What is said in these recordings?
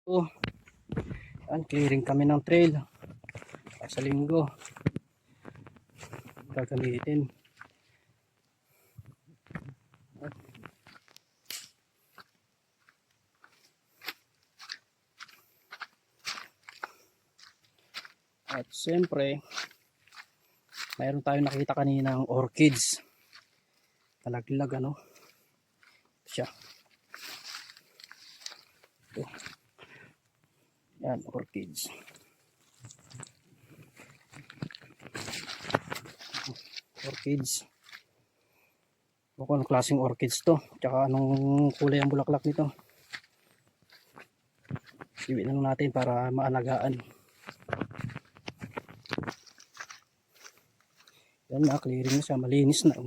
Oh, clearing kami ng trail sa linggo gagamitin. At siyempre mayroon tayong nakita kaninang orchids, talaglag ano siya. Ito. Yan, orchids. Kung anong klaseng orchids to, tsaka anong kulay ang bulaklak nito. Iwi lang natin para maalagaan. Yan na, clearing na siya, malinis na.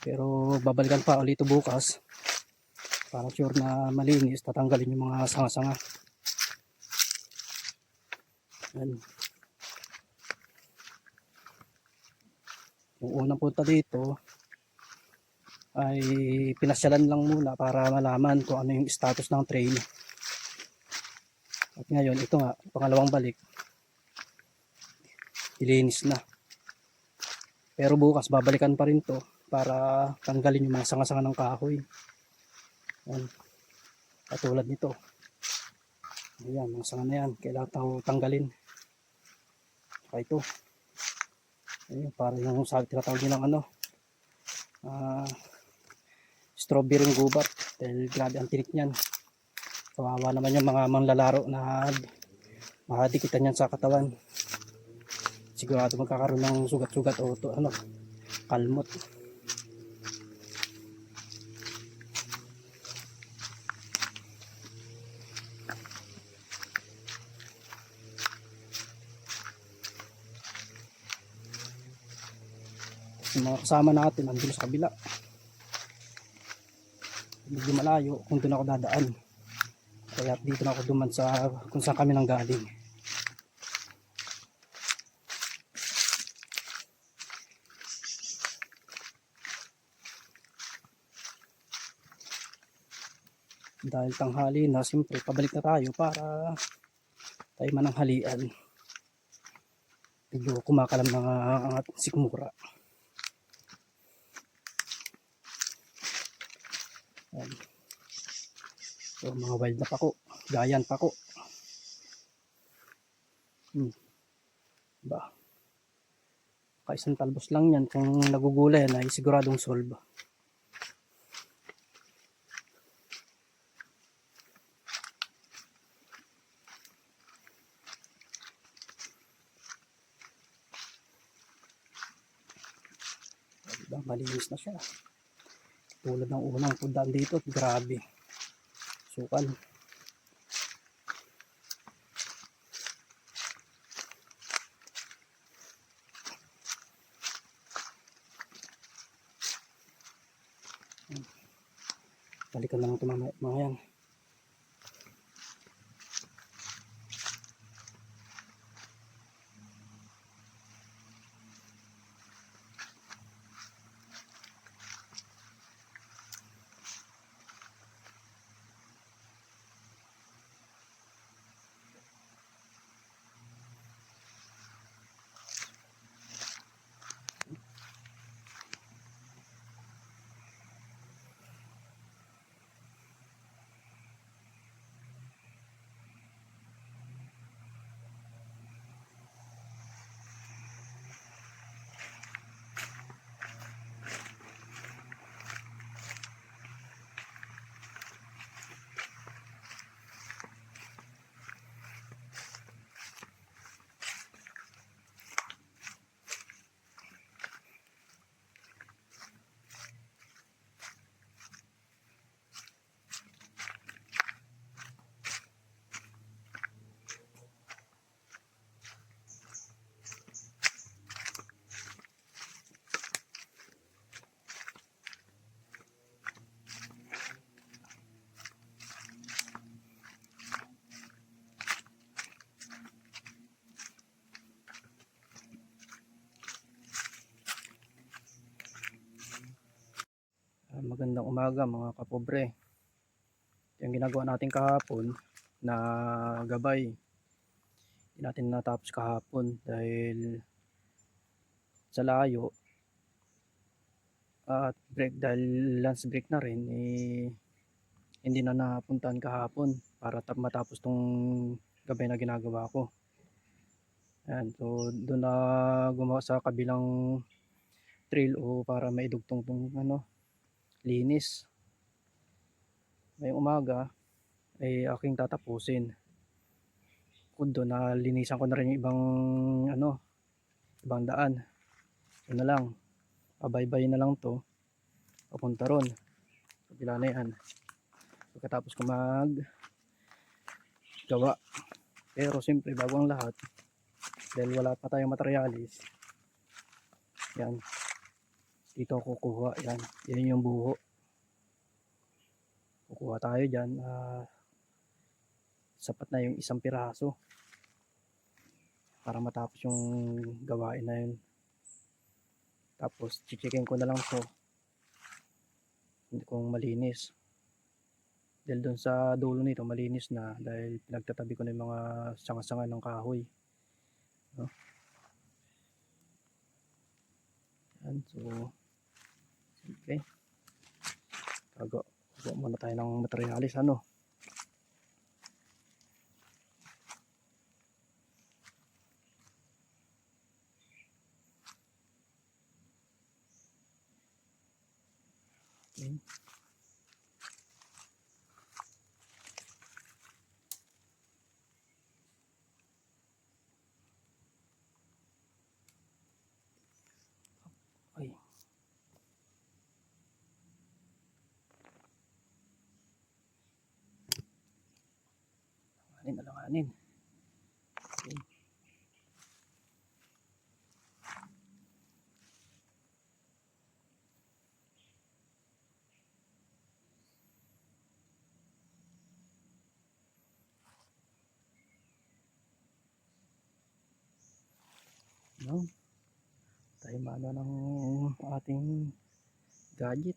Pero babalikan pa ulit ito bukas para sure na malinis, tatanggalin yung mga sanga-sanga. Yan. Yung unang punta dito ay pinasyalan lang muna para malaman kung ano yung status ng trail. At ngayon ito nga, pangalawang balik, ilinis na. Pero bukas babalikan pa rin to para tanggalin yung mga sanga-sanga ng kahoy. Yan. Katulad nito. Ayan, mga sanga na yan, kailangan tanggalin. Saka ito. Ayan, para yung tinatawag nilang strawberry gubat. Dahil grabe ang tinik niyan. Kawawa naman yung mga manlalaro na mahadikitan yan sa katawan. Sigurado magkakaroon ng sugat-sugat o kalmot. Yung mga kasama natin andun sa kabila, medyo malayo kung doon ako dadaan, kaya dito na ako duman sa kung saan kami nang galing. Dahil tanghali na, siyempre pabalik na tayo para tayo mananghalian. Medyo kumakalam ng sikmura. So, mga wild na pako, gayan pako. Ba, kaisang talbos lang yan, kung nagugulay na ay siguradong solve. Diba, malinis na siya. Tulad ng unang pundan dito, grabe. Sukal. Balikan lang ito mga yan. Magandang umaga mga kapobre. Yung ginagawa natin kahapon na gabay, hindi natin natapos kahapon dahil sa layo at break, dahil lunch break na rin, hindi na napuntahan kahapon para matapos tong gabay na ginagawa ko. Ayan, so doon na gumawa sa kabilang trail o para maidugtong tong linis. Ngayong umaga ay aking tatapusin. Kung doon na linisan ko na rin yung ibang daan. Yun na lang, pabaybay na lang to papunta ron, kabila na yan pagkatapos ko mag gawa. Pero siyempre bago ang lahat, dahil wala pa tayong materialis, yan, dito ako kukuha. Yan yung buho, kukuha tayo dyan. Sapat na yung isang piraso para matapos yung gawain na yun. Tapos chichikin ko na lang to kung malinis, dahil doon sa dulo nito malinis na dahil pinagtatabi ko na yung mga sanga-sanga ng kahoy, no? Yan, so okay, gawa muna tayo ng materialis. Okay. Ay. Alanganin. Okay. No? Tayo mano ng ating gadget.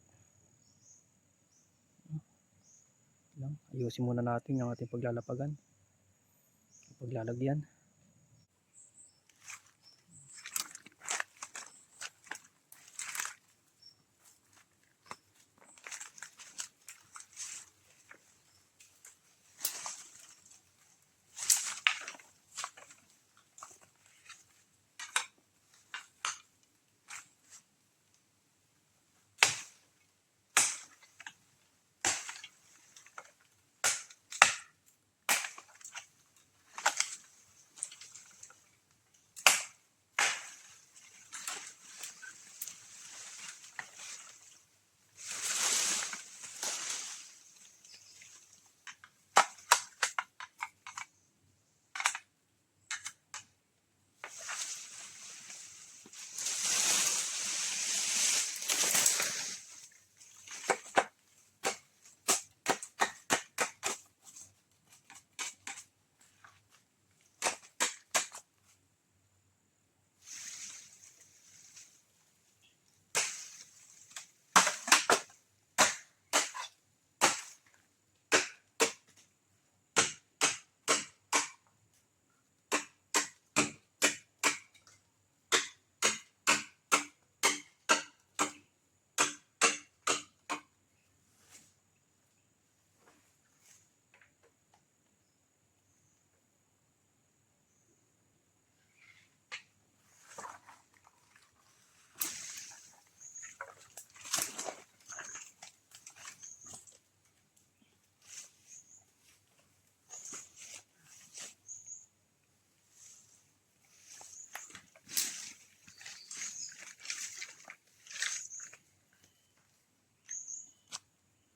Ayusin muna natin yung ating paglalapagan, paglalagyan.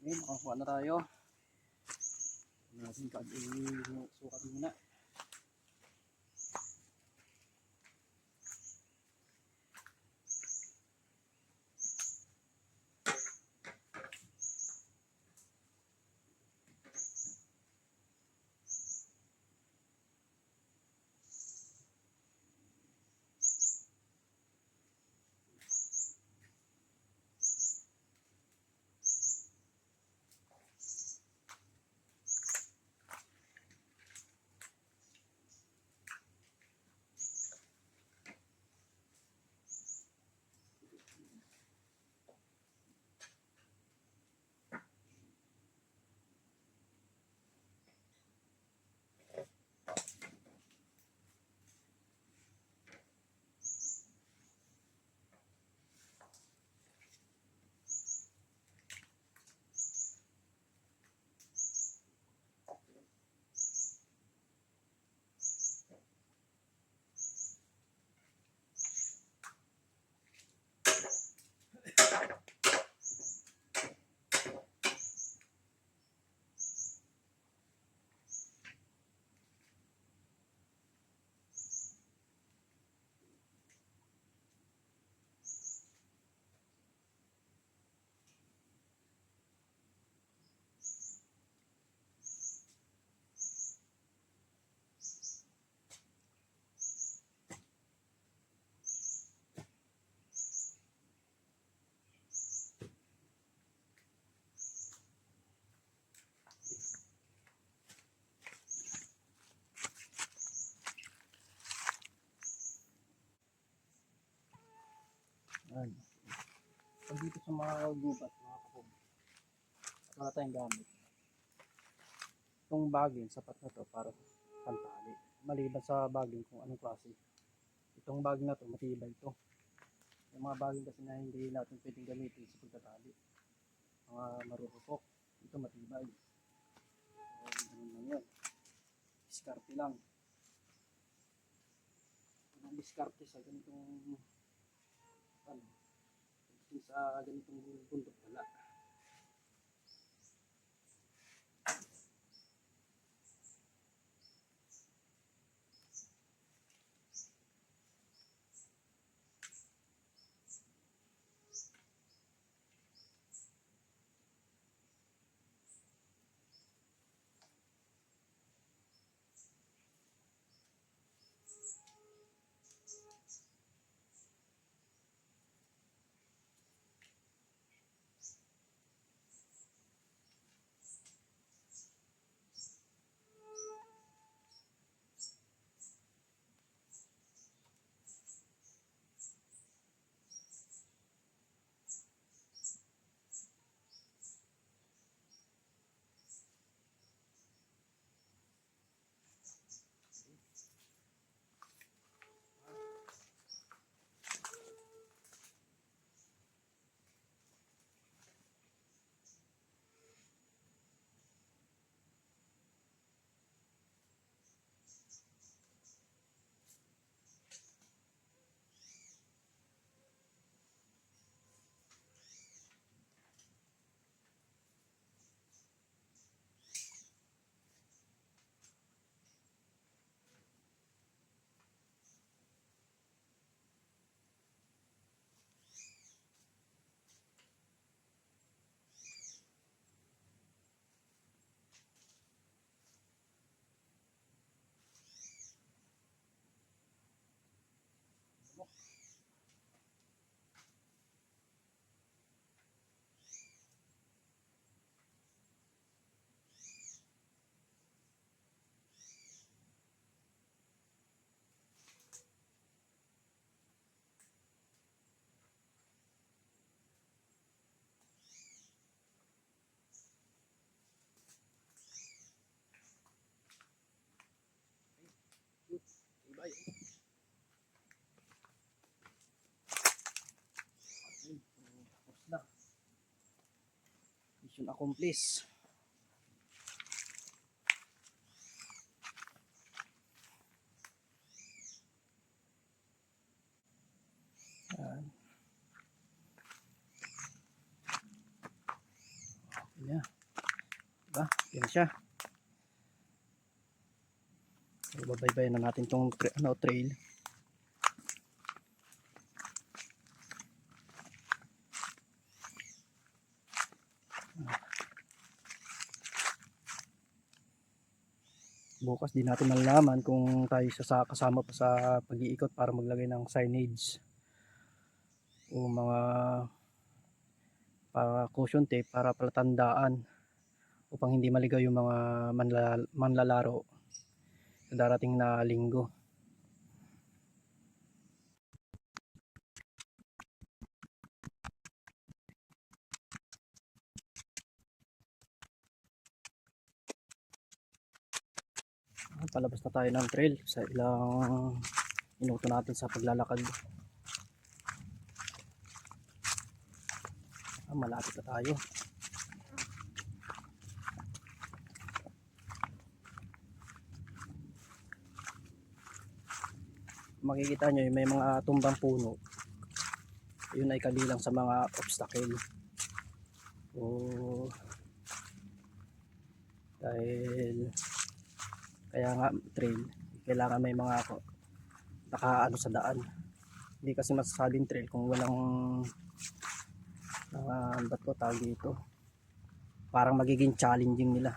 Okay, nakakuha na tayo. Natin sukat muna. dito sa mga gubat, mga kahog. Wala tayong gamit. Itong baging, sapat na to para pantali. Maliban sa baging kung anong klase. Itong baging na to, matibay ito. Yung mga baging kasi na hindi natin pwedeng gamitin sa pagtatali. Mga marurupok. Ito matibay. So, ganun lang yun. Diskarte lang. Ang diskarte sa ganitong ano, sa ganitong bundok wala. Iba yun. Tapos na. Mission accomplished. Yan. Yan. Diba? Yan siya. So, babaybayan na natin tong trail. Bukas di natin malalaman kung tayo kasama pa sa pag-iikot para maglagay ng signage o mga para caution tape para palatandaan upang hindi maligaw yung mga manlalaro sa darating na linggo. Palabas na tayo ng trail sa ilang minuto natin sa paglalakad. Malapit na tayo. Makikita nyo may mga tumbang puno, yun ay kabilang sa mga obstacle. So, dahil kaya nga trail, kailangan may mga nakaano sa daan. Hindi kasi masasabing trail kung walang ba't ko tawag dito, parang magiging challenging nila.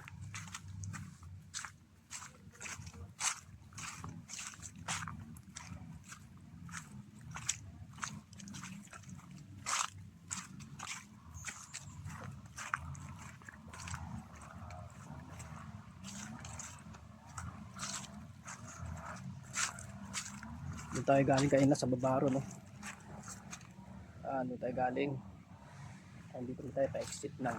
Doon tayo galing kanina sa Babaro, no? Doon tayo galing. Nandito na tayo, pa-exit na.